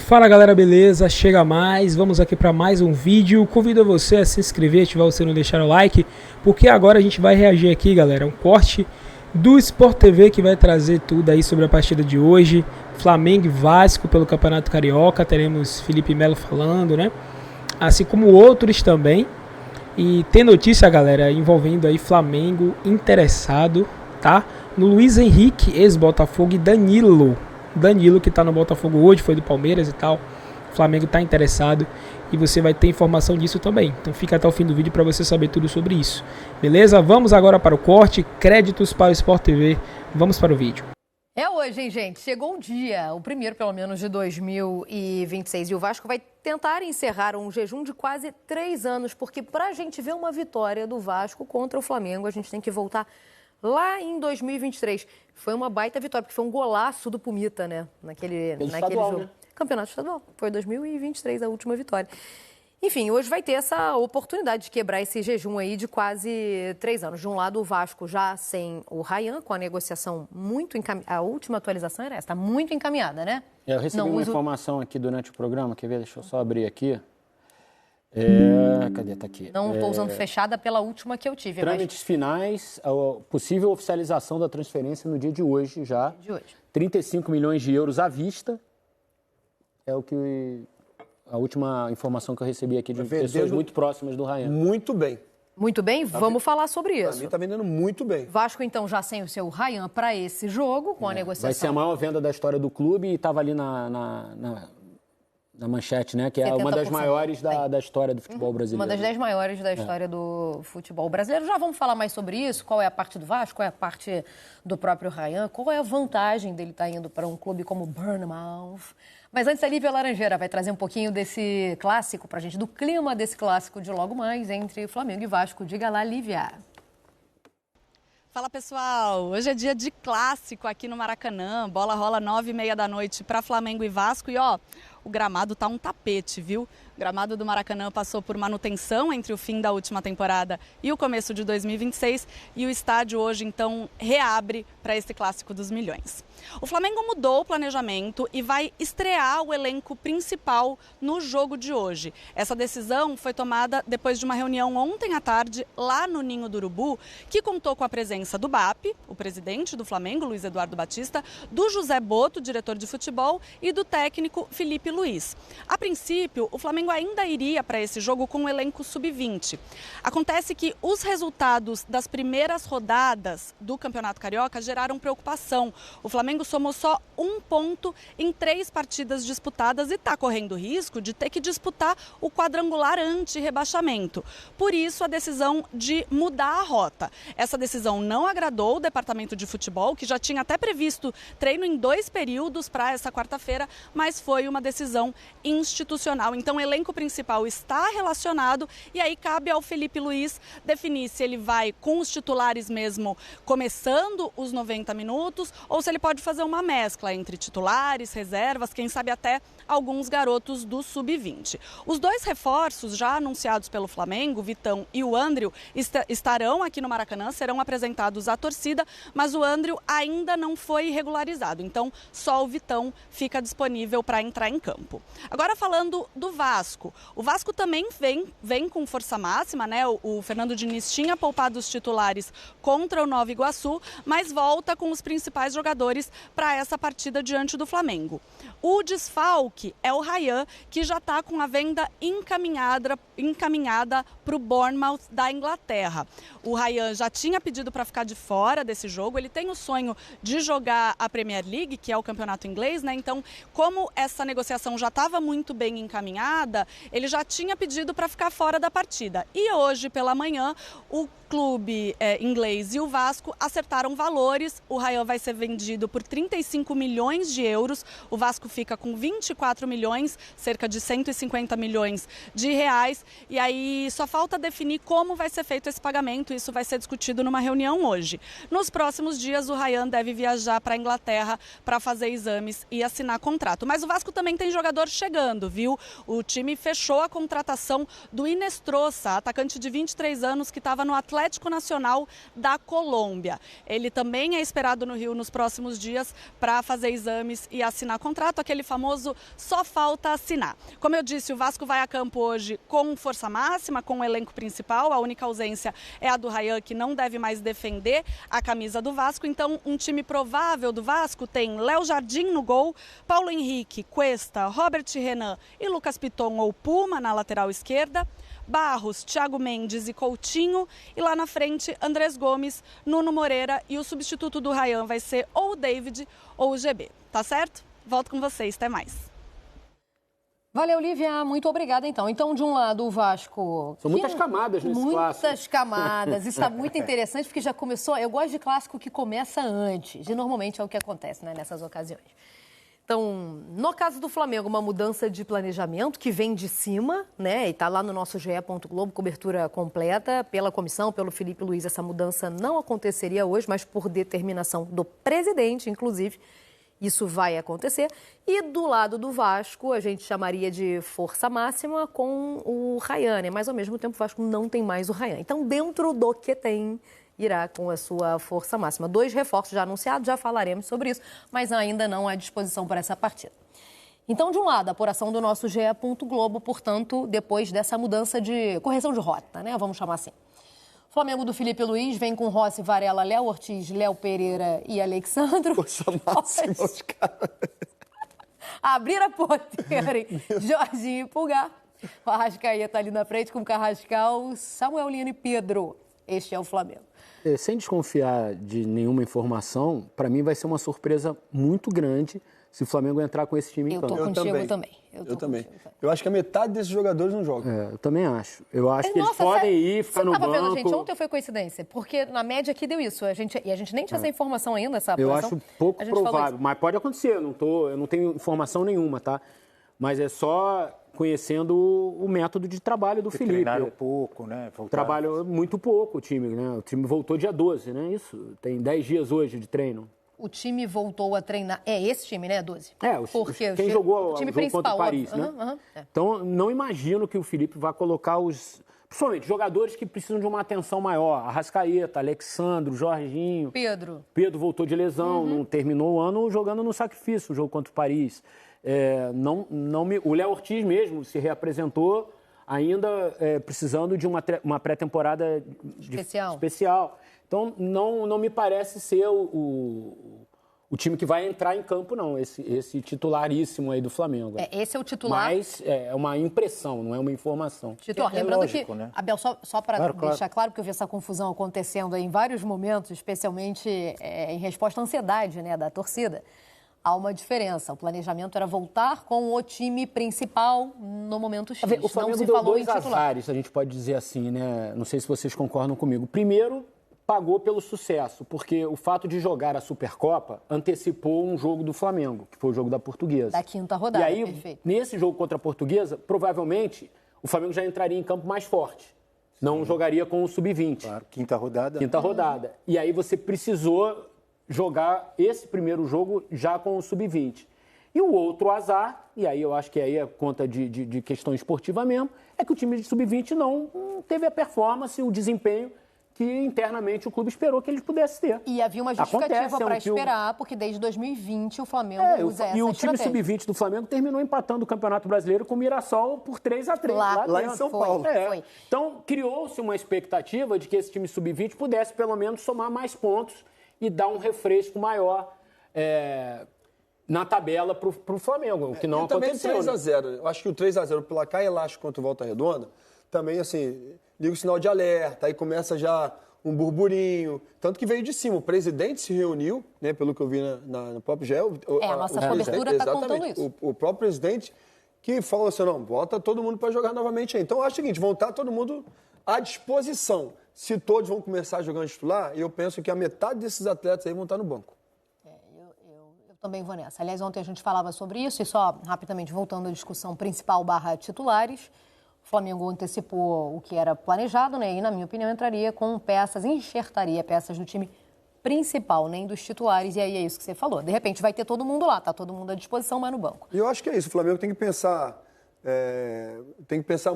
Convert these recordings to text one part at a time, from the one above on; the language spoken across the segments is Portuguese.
Fala galera, beleza? Chega mais, vamos aqui para mais um vídeo. Convido você a se inscrever, ativar você não deixar o like, porque agora a gente vai reagir aqui, galera, um corte do Sport TV que vai trazer tudo aí sobre a partida de hoje. Flamengo e Vasco pelo Campeonato Carioca, teremos Felipe Melo falando, né? Assim como outros também. E tem notícia, galera, envolvendo aí Flamengo interessado, tá? No Luiz Henrique, ex-Botafogo, e Danilo, que tá no Botafogo hoje, foi do Palmeiras e tal. O Flamengo tá interessado e você vai ter informação disso também. Então fica até o fim do vídeo para você saber tudo sobre isso. Beleza? Vamos agora para o corte. Créditos para o Sport TV. Vamos para o vídeo. É hoje, hein, gente? Chegou um dia, o primeiro pelo menos de 2026. E o Vasco vai tentar encerrar um jejum de quase 3 anos, porque pra gente ver uma vitória do Vasco contra o Flamengo, a gente tem que voltar lá em 2023. Foi uma baita vitória, porque foi um golaço do Pumita, né? Naquele jogo. Né? Campeonato estadual. Foi 2023 a última vitória. Enfim, hoje vai ter essa oportunidade de quebrar esse jejum aí de quase 3 anos. De um lado, o Vasco já sem o Ryan, com a negociação muito encaminhada. A última atualização era essa, está muito encaminhada, né? Eu recebi uma informação aqui durante o programa, quer ver? Deixa eu só abrir aqui. Cadê? Tá aqui. Não estou usando fechada pela última que eu tive. Trâmites finais, a possível oficialização da transferência no dia de hoje já. 35 milhões de euros à vista. É o que... A última informação que eu recebi aqui de pessoas muito próximas do Ryan. Muito bem. Muito bem, vamos falar sobre isso. Pra mim tá vendendo muito bem. Vasco, então, já sem o seu Ryan para esse jogo, com a negociação. Vai ser a maior venda da história do clube e estava ali na manchete, né? Que é uma das maiores da história do futebol brasileiro. Uma das 10 maiores da história do futebol brasileiro. Já vamos falar mais sobre isso. Qual é a parte do Vasco, qual é a parte do próprio Ryan, qual é a vantagem dele estar indo para um clube como Bournemouth. Mas antes, a Lívia Laranjeira vai trazer um pouquinho desse clássico pra gente, do clima desse clássico de logo mais entre Flamengo e Vasco. Diga lá, Lívia. Fala, pessoal. Hoje é dia de clássico aqui no Maracanã. Bola rola 9h30 da noite para Flamengo e Vasco. E, ó, o gramado tá um tapete, viu? O gramado do Maracanã passou por manutenção entre o fim da última temporada e o começo de 2026. E o estádio hoje, então, reabre para esse clássico dos milhões. O Flamengo mudou o planejamento e vai estrear o elenco principal no jogo de hoje. Essa decisão foi tomada depois de uma reunião ontem à tarde lá no Ninho do Urubu, que contou com a presença do BAP, o presidente do Flamengo, Luiz Eduardo Batista, do José Boto, diretor de futebol, e do técnico Felipe Luiz. A princípio, o Flamengo ainda iria para esse jogo com o elenco sub-20. Acontece que os resultados das primeiras rodadas do Campeonato Carioca geraram preocupação. O Flamengo somou só 1 ponto em 3 partidas disputadas e está correndo risco de ter que disputar o quadrangular anti-rebaixamento. Por isso, a decisão de mudar a rota. Essa decisão não agradou o departamento de futebol, que já tinha até previsto treino em 2 períodos para essa quarta-feira, mas foi uma decisão institucional. Então, o elenco principal está relacionado e aí cabe ao Felipe Luiz definir se ele vai com os titulares mesmo começando os 90 minutos ou se ele pode fazer uma mescla entre titulares, reservas, quem sabe até alguns garotos do sub-20. Os 2 reforços já anunciados pelo Flamengo, Vitão e o Andriu, estarão aqui no Maracanã, serão apresentados à torcida, mas o Andriu ainda não foi regularizado, então só o Vitão fica disponível para entrar em campo. Agora falando do Vasco, o Vasco também vem com força máxima, né? O Fernando Diniz tinha poupado os titulares contra o Nova Iguaçu, mas volta com os principais jogadores para essa partida diante do Flamengo. O desfalque é o Ryan, que já está com a venda encaminhada para o Bournemouth da Inglaterra. O Ryan já tinha pedido para ficar de fora desse jogo, ele tem o sonho de jogar a Premier League, que é o campeonato inglês, né? Então, como essa negociação já estava muito bem encaminhada, ele já tinha pedido para ficar fora da partida. E hoje, pela manhã, o clube inglês e o Vasco acertaram valores. O Ryan vai ser vendido por 35 milhões de euros. O Vasco fica com 24 milhões, cerca de 150 milhões de reais. E aí só falta definir como vai ser feito esse pagamento. Isso vai ser discutido numa reunião hoje. Nos próximos dias, o Ryan deve viajar para a Inglaterra para fazer exames e assinar contrato. Mas o Vasco também tem jogador chegando, viu? O time fechou a contratação do Inestrosa, atacante de 23 anos que estava no Atlético Atlético Nacional da Colômbia. Ele também é esperado no Rio nos próximos dias para fazer exames e assinar contrato, aquele famoso só falta assinar. Como eu disse, o Vasco vai a campo hoje com força máxima, com o elenco principal. A única ausência é a do Ryan, que não deve mais defender a camisa do Vasco. Então, um time provável do Vasco tem Léo Jardim no gol, Paulo Henrique, Cuesta, Robert Renan e Lucas Piton ou Puma na lateral esquerda, Barros, Thiago Mendes e Coutinho, e lá na frente Andrés Gomes, Nuno Moreira, e o substituto do Ryan vai ser ou o David ou o GB. Tá certo? Volto com vocês, até mais. Valeu, Lívia, muito obrigada então. Então, de um lado, o Vasco... São muitas camadas nesse clássico. Muitas camadas, isso está muito interessante, porque já começou... Eu gosto de clássico que começa antes, e normalmente é o que acontece, né, nessas ocasiões. Então, no caso do Flamengo, uma mudança de planejamento que vem de cima, né? E está lá no nosso ge.globo, cobertura completa pela comissão, pelo Felipe Luiz. Essa mudança não aconteceria hoje, mas por determinação do presidente, inclusive, isso vai acontecer. E do lado do Vasco, a gente chamaria de força máxima com o Ryan, né? Mas ao mesmo tempo o Vasco não tem mais o Ryan. Então, dentro do que tem, irá com a sua força máxima. 2 reforços já anunciados, já falaremos sobre isso, mas ainda não à disposição para essa partida. Então, de um lado, a apuração do nosso ge.globo, portanto, depois dessa mudança de correção de rota, né? Vamos chamar assim. O Flamengo do Felipe Luiz vem com Rossi, Varela, Léo Ortiz, Léo Pereira e Alexandro. Força máxima, os caras. Abrir a porteira, hein? Jorginho e Pulgar. O Arrascaeta ali na frente com Carrascal, Samuel Lino e Pedro. Este é o Flamengo. Sem desconfiar de nenhuma informação, para mim vai ser uma surpresa muito grande se o Flamengo entrar com esse time em campo. Eu tô contigo também. Eu também. Eu acho que a metade desses jogadores não jogam. Eu também acho. Eu acho que eles podem ir, ficar no banco. Você estava vendo, gente, ontem foi coincidência? Porque na média aqui deu isso. E a gente nem tinha essa informação ainda, essa Eu apuração. acho pouco provável, mas pode acontecer. Eu não tenho informação nenhuma, tá? Mas é só conhecendo o método de trabalho do Felipe. Treinaram pouco, né? Trabalhou muito pouco o time, né? O time voltou dia 12, né? Isso, tem 10 dias hoje de treino. O time voltou a treinar. É esse time, né, 12? Quem jogou o time principal contra o Paris, né? Então, não imagino que o Felipe vá colocar principalmente jogadores que precisam de uma atenção maior. Arrascaeta, Alexandro, Jorginho. Pedro voltou de lesão, não terminou o ano jogando no sacrifício, o jogo contra o Paris. O Léo Ortiz mesmo se reapresentou ainda precisando de uma pré-temporada especial. Então, não me parece ser o time que vai entrar em campo, não, esse titularíssimo aí do Flamengo. Esse é o titular. Mas é uma impressão, não é uma informação. Titular, lembrando lógico, que, né? Abel, só para deixar claro, que eu vi essa confusão acontecendo em vários momentos, especialmente em resposta à ansiedade, né, da torcida. Há uma diferença. O planejamento era voltar com o time principal no momento X. O Flamengo deu 2 azares, a gente pode dizer assim, né? Não sei se vocês concordam comigo. Primeiro, pagou pelo sucesso, porque o fato de jogar a Supercopa antecipou um jogo do Flamengo, que foi o jogo da Portuguesa. Da 5ª rodada, e aí, perfeito. Nesse jogo contra a Portuguesa, provavelmente, o Flamengo já entraria em campo mais forte. Não jogaria com o Sub-20. Claro, 5ª rodada. 5ª rodada. E aí você precisou jogar esse primeiro jogo já com o Sub-20. E o outro azar, e aí eu acho que aí é conta de questão esportiva mesmo, é que o time de Sub-20 não teve a performance, o desempenho que internamente o clube esperou que ele pudesse ter. E havia uma justificativa para esperar, porque desde 2020 o Flamengo usa essa estratégia. E o time Sub-20 do Flamengo terminou empatando o Campeonato Brasileiro com o Mirassol por 3-3 lá em São Paulo. Então, criou-se uma expectativa de que esse time Sub-20 pudesse pelo menos somar mais pontos e dar um refresco maior na tabela para o Flamengo, o que não aconteceu. Também 3-0. Eu acho que o 3-0, o placar elástico contra o Volta Redonda, também, assim, liga o sinal de alerta, aí começa já um burburinho. Tanto que veio de cima. O presidente se reuniu, né, pelo que eu vi no próprio GEL. A nossa cobertura está contando isso. O próprio presidente que falou assim, não, bota todo mundo para jogar novamente aí. Então, eu acho o seguinte, vão estar todo mundo à disposição. Se todos vão começar jogando titular, eu penso que a metade desses atletas aí vão estar no banco. Eu também vou nessa. Aliás, ontem a gente falava sobre isso, e só rapidamente voltando à discussão principal / titulares, o Flamengo antecipou o que era planejado, né? E, na minha opinião, entraria com peças, enxertaria peças do time principal, nem dos titulares, e aí é isso que você falou. De repente vai ter todo mundo lá, tá todo mundo à disposição, mas no banco. E eu acho que é isso, o Flamengo tem que pensar...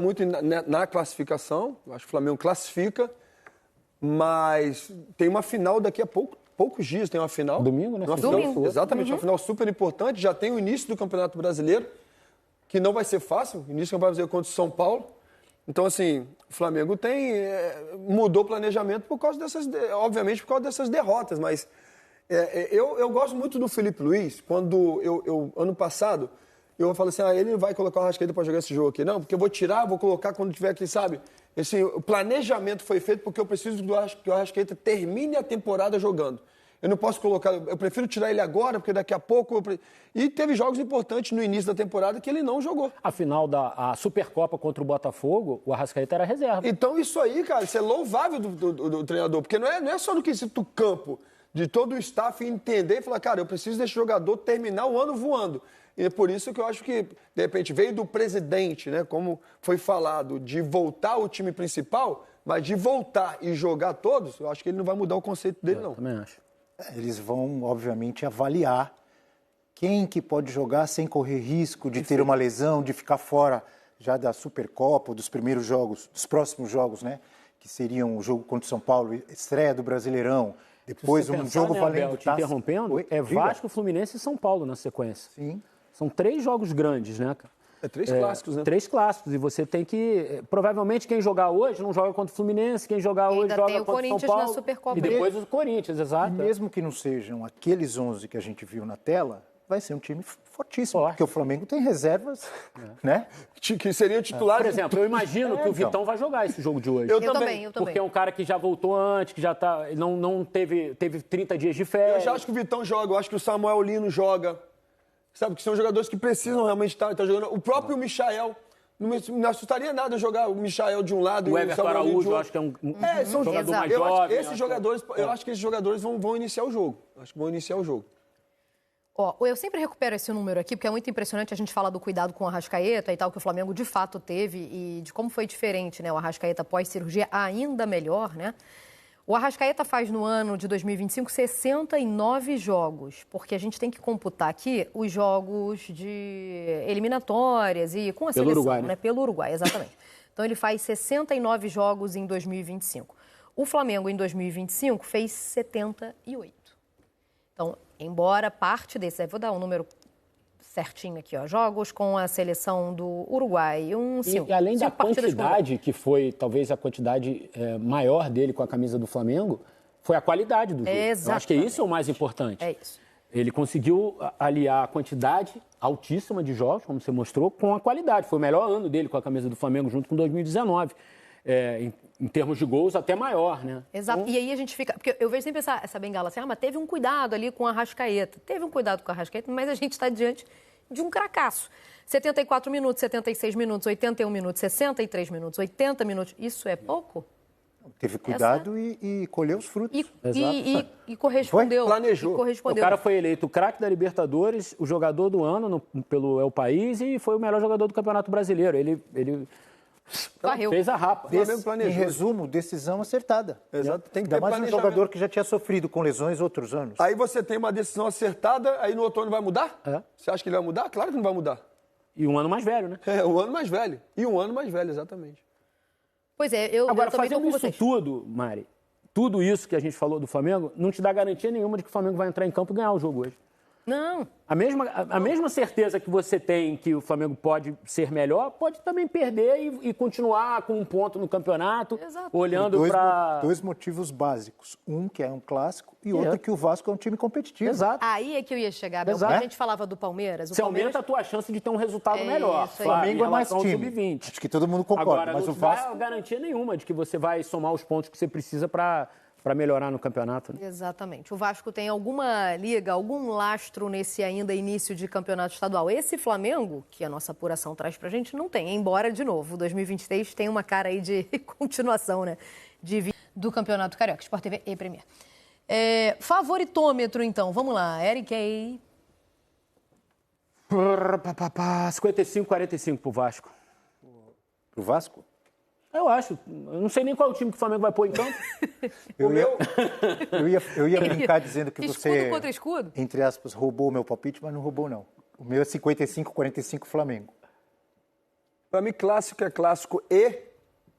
muito na classificação. Eu acho que o Flamengo classifica, Mas tem uma final daqui a poucos dias, tem uma final. Domingo, né? Domingo. Exatamente, uma final super importante. Já tem o início do Campeonato Brasileiro, que não vai ser fácil. O início do Campeonato Brasileiro contra o São Paulo. Então, assim, o Flamengo mudou o planejamento obviamente por causa dessas derrotas, mas eu gosto muito do Felipe Luiz. Quando ano passado, eu falei assim, ele não vai colocar o Arrascaeta para jogar esse jogo aqui, não, porque eu vou tirar, vou colocar quando tiver aqui, sabe? O planejamento foi feito porque eu preciso que o Arrascaeta termine a temporada jogando. Eu não posso colocar, eu prefiro tirar ele agora, porque daqui a pouco... E teve jogos importantes no início da temporada que ele não jogou. A final da Supercopa contra o Botafogo, o Arrascaeta era reserva. Então isso aí, cara, isso é louvável do treinador, porque não é só no quesito campo, de todo o staff entender e falar, cara, eu preciso desse jogador terminar o ano voando. E é por isso que eu acho que, de repente, veio do presidente, né, como foi falado, de voltar ao time principal, mas de voltar e jogar todos, eu acho que ele não vai mudar o conceito dele, não. Também acho. Eles vão, obviamente, avaliar quem que pode jogar sem correr risco de ter uma lesão, de ficar fora já da Supercopa, dos primeiros jogos, dos próximos jogos, né? Que seriam o jogo contra o São Paulo, estreia do Brasileirão, depois um jogo valendo taça. Interrompendo, Vasco, Fluminense e São Paulo na sequência. Sim. São 3 jogos grandes, né, cara? 3 clássicos, né? 3 clássicos. E você tem que... Provavelmente quem jogar hoje não joga contra o Fluminense, quem jogar hoje joga contra o São Paulo. Ainda tem o Corinthians na Supercopa. E depois o Corinthians, exato. E mesmo que não sejam aqueles 11 que a gente viu na tela, vai ser um time fortíssimo, porque o Flamengo tem reservas, né? Que seriam titulares. Por exemplo, eu imagino que o Vitão vai jogar esse jogo de hoje. Eu também. Porque é um cara que já voltou antes, que já tá, não teve 30 dias de férias. Eu já acho que o Vitão joga, eu acho que o Samuel Lino joga. Sabe, que são jogadores que precisam realmente estar jogando. O próprio Michael, não me assustaria nada jogar o Michael de um lado e o Everton Samuel Araújo, de outro. eu acho que é um jogador mais eu jovem. acho que esses jogadores vão iniciar o jogo. Acho que vão iniciar o jogo. Eu sempre recupero esse número aqui, porque é muito impressionante a gente falar do cuidado com o Arrascaeta e tal, que o Flamengo de fato teve, e de como foi diferente, né? O Arrascaeta pós-cirurgia ainda melhor, né? O Arrascaeta faz no ano de 2025 69 jogos, porque a gente tem que computar aqui os jogos de eliminatórias e com a seleção, Uruguai, né? Pelo Uruguai, exatamente. Então ele faz 69 jogos em 2025. O Flamengo em 2025 fez 78. Então, embora parte desses, vou dar um número certinho aqui, jogos com a seleção do Uruguai, E além da quantidade, que foi talvez a quantidade maior dele com a camisa do Flamengo, foi a qualidade do jogo. Exatamente. Eu acho que isso é o mais importante. É isso. Ele conseguiu aliar a quantidade altíssima de jogos, como você mostrou, com a qualidade. Foi o melhor ano dele com a camisa do Flamengo, junto com 2019. Em termos de gols, até maior, né? Exato. E aí a gente fica... Porque eu vejo sempre essa bengala assim, mas teve um cuidado ali com a Arrascaeta. Teve um cuidado com a Arrascaeta, mas a gente está diante de um cracaço. 74 minutos, 76 minutos, 81 minutos, 63 minutos, 80 minutos. Isso é pouco? Teve cuidado e colheu os frutos. E correspondeu. Planejou. O cara foi eleito o craque da Libertadores, o jogador do ano pelo El País e foi o melhor jogador do Campeonato Brasileiro. Ele fez a rapa. Em resumo, decisão acertada. Exato. Tem que Ainda ter mais um planejamento. jogador que já tinha sofrido com lesões outros anos. Aí você tem uma decisão acertada, aí no outono vai mudar? Você acha que ele vai mudar? Claro que não vai mudar. E um ano mais velho, né? Um ano mais velho. E um ano mais velho, exatamente. Pois é, eu Agora, também tô fazendo com isso vocês. tudo, Mari, tudo isso que a gente falou do Flamengo, não te dá garantia nenhuma de que o Flamengo vai entrar em campo e ganhar o jogo hoje. Não. A mesma certeza que você tem que o Flamengo pode ser melhor, pode também perder e continuar com um ponto no campeonato, Exato. olhando para... Dois motivos básicos. Um, que é um clássico, e outro, que o Vasco é um time competitivo. Exato. Aí é que eu ia chegar, Bel. Exato. Quando a gente falava do Palmeiras... Você aumenta a tua chance de ter um resultado melhor. isso aí. O Flamengo é mais em relação ao time. Sub-20. Acho que todo mundo concorda, Agora, mas não o te Vasco... dá garantia nenhuma de que você vai somar os pontos que você precisa para melhorar no campeonato. Né? Exatamente. O Vasco tem alguma liga, algum lastro nesse ainda início de campeonato estadual. Esse Flamengo, que a nossa apuração traz pra gente, não tem. Embora, de novo, 2023 tem uma cara aí de continuação, né? Do Campeonato Carioca, Sport TV e Premier. Favoritômetro, então. Vamos lá. Eric aí. 55-45 pro Vasco. Pro Vasco? Eu acho. Eu não sei nem qual é o time que o Flamengo vai pôr em campo. Eu ia brincar dizendo que você, Escudo contra escudo? entre aspas, roubou o meu palpite, mas não roubou, não. O meu é 55-45 Flamengo. Para mim, clássico é clássico e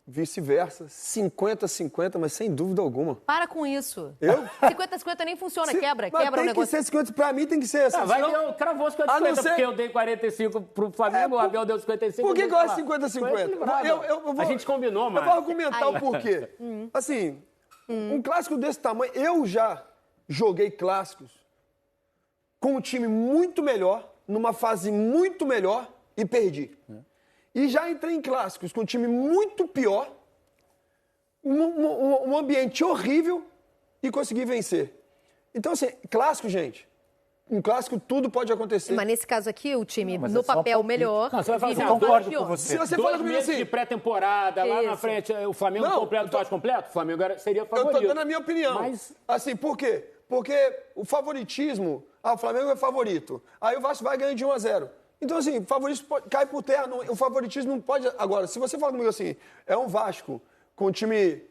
vice-versa, 50-50, mas sem dúvida alguma. Para com isso. Eu? 50-50 nem funciona, quebra o negócio. Tem que ser 50, pra mim tem que ser assim. Vai ter o cravou 50-50, porque eu dei 45 pro Flamengo, o Abel deu 55. Por que eu acho 50-50? A gente combinou, mano. Eu vou argumentar o porquê. Assim, um clássico desse tamanho, eu já joguei clássicos com um time muito melhor, numa fase muito melhor e perdi. E já entrei em clássicos com um time muito pior, um ambiente horrível e consegui vencer. Então, assim, clássico, gente. Um clássico, tudo pode acontecer. Mas nesse caso aqui, o time no papel melhor. Não, você vai fazer Eu concordo com você. Se você 2 fala comigo meses assim, de pré-temporada, lá na frente, o Flamengo completo, o completo, o Flamengo seria favorito. eu tô dando a minha opinião. Mas... Assim, por quê? Porque o favoritismo, o Flamengo é favorito. Aí o Vasco vai ganhando de 1-0. Então, assim, o favoritismo cai por terra. O favoritismo não pode... Agora, se você fala comigo assim, é um Vasco com o time...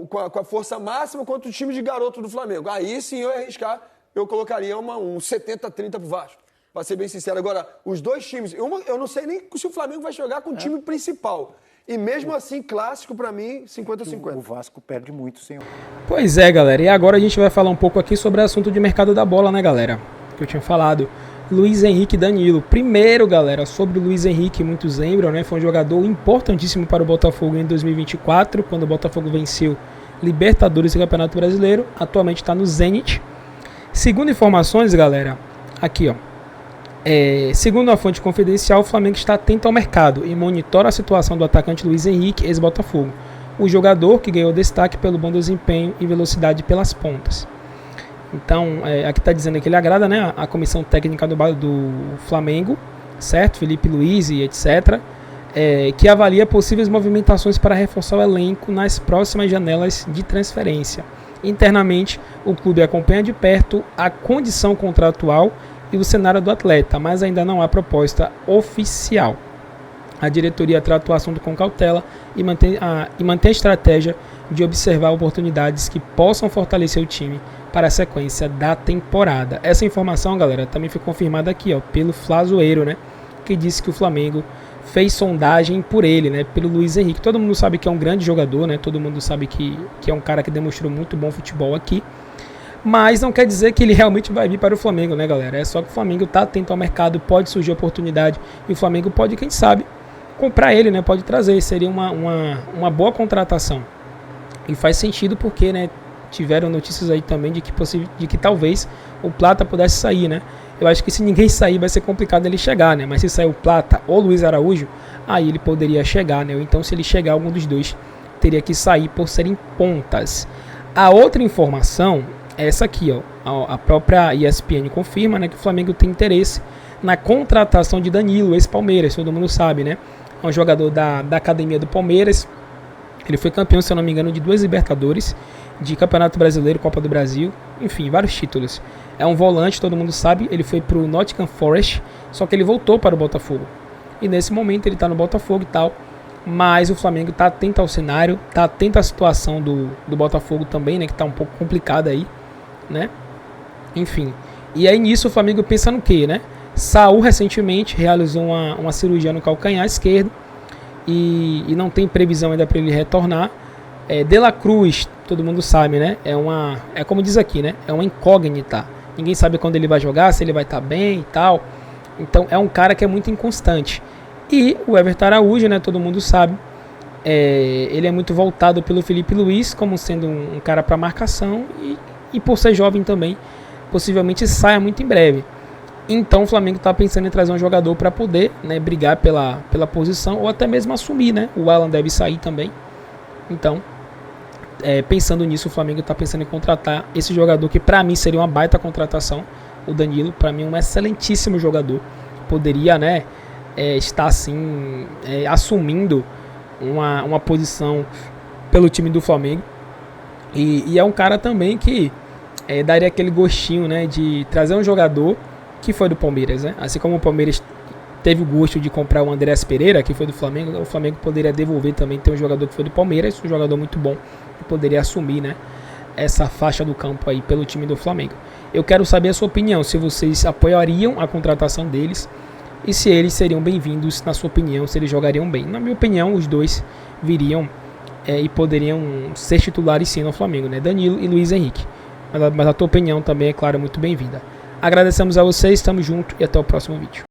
com a força máxima contra o time de garoto do Flamengo. Aí sim eu ia arriscar, eu colocaria um 70-30 pro Vasco. Pra ser bem sincero. Agora, os dois times... Eu não sei nem se o Flamengo vai jogar com o time principal. E mesmo assim, clássico pra mim, 50-50. O Vasco perde muito, senhor. Pois é, galera. E agora a gente vai falar um pouco aqui sobre o assunto de mercado da bola, né, galera? Que eu tinha falado. Luiz Henrique e Danilo. Primeiro, galera, sobre o Luiz Henrique, muitos lembram, né? Foi um jogador importantíssimo para o Botafogo em 2024, quando o Botafogo venceu Libertadores e Campeonato Brasileiro. Atualmente está no Zenit. Segundo informações, galera, aqui, ó. Segundo uma fonte confidencial, o Flamengo está atento ao mercado e monitora a situação do atacante Luiz Henrique, ex-Botafogo. O jogador que ganhou destaque pelo bom desempenho e velocidade pelas pontas. Então, aqui está dizendo que ele agrada, né, a comissão técnica do Flamengo, certo? Felipe Luiz e etc. Que avalia possíveis movimentações para reforçar o elenco nas próximas janelas de transferência. Internamente, o clube acompanha de perto a condição contratual e o cenário do atleta, mas ainda não há proposta oficial. A diretoria trata o assunto com cautela e mantém a estratégia de observar oportunidades que possam fortalecer o time para a sequência da temporada. Essa informação, galera, também foi confirmada aqui, ó, pelo Flazoeiro, né, que disse que o Flamengo fez sondagem por ele, né, pelo Luiz Henrique. Todo mundo sabe que é um grande jogador, né, todo mundo sabe que é um cara que demonstrou muito bom futebol aqui, mas não quer dizer que ele realmente vai vir para o Flamengo, né, galera? É só que o Flamengo está atento ao mercado, pode surgir oportunidade e o Flamengo pode, quem sabe, comprar ele, né, pode trazer, seria uma boa contratação. E faz sentido porque, né, tiveram notícias aí também de que talvez o Plata pudesse sair, né? Eu acho que se ninguém sair vai ser complicado ele chegar, né? Mas se sair o Plata ou Luiz Araújo, aí ele poderia chegar, né? Ou então se ele chegar, algum dos dois teria que sair por serem pontas. A outra informação é essa aqui, ó. A própria ESPN confirma, né, que o Flamengo tem interesse na contratação de Danilo, ex-Palmeiras, todo mundo sabe, né? É um jogador da academia do Palmeiras. Ele foi campeão, se eu não me engano, de 2 Libertadores, de Campeonato Brasileiro, Copa do Brasil, enfim, vários títulos. É um volante, todo mundo sabe, ele foi pro Nottingham Forest, só que ele voltou para o Botafogo. E nesse momento ele tá no Botafogo e tal, mas o Flamengo tá atento ao cenário, tá atento à situação do Botafogo também, né, que tá um pouco complicada aí, né? Enfim, e aí nisso o Flamengo pensa no quê, né? Saul recentemente realizou uma cirurgia no calcanhar esquerdo e não tem previsão ainda para ele retornar. De La Cruz, todo mundo sabe, né? É como diz aqui, né? É uma incógnita. Ninguém sabe quando ele vai jogar, se ele vai estar bem e tal. Então é um cara que é muito inconstante. E o Everton Araújo, né? Todo mundo sabe. Ele é muito voltado pelo Felipe Luiz, como sendo um cara para marcação e por ser jovem também, possivelmente saia muito em breve. Então o Flamengo está pensando em trazer um jogador para poder, né, brigar pela posição ou até mesmo assumir, né? O Alan deve sair também. Então, pensando nisso, o Flamengo está pensando em contratar esse jogador que para mim seria uma baita contratação. O Danilo, para mim, é um excelentíssimo jogador. Poderia, né, estar assim, assumindo uma posição pelo time do Flamengo. E é um cara também que daria aquele gostinho, né, de trazer um jogador que foi do Palmeiras, né? Assim como o Palmeiras teve o gosto de comprar o Andrés Pereira, que foi do Flamengo, o Flamengo poderia devolver também, ter um jogador que foi do Palmeiras, um jogador muito bom, que poderia assumir, né, essa faixa do campo aí pelo time do Flamengo. Eu quero saber a sua opinião, se vocês apoiariam a contratação deles, e se eles seriam bem-vindos, na sua opinião, se eles jogariam bem. Na minha opinião, os dois viriam e poderiam ser titulares sim no Flamengo, né? Danilo e Luiz Henrique. Mas a tua opinião também, é claro, muito bem-vinda. Agradecemos a vocês, estamos juntos e até o próximo vídeo.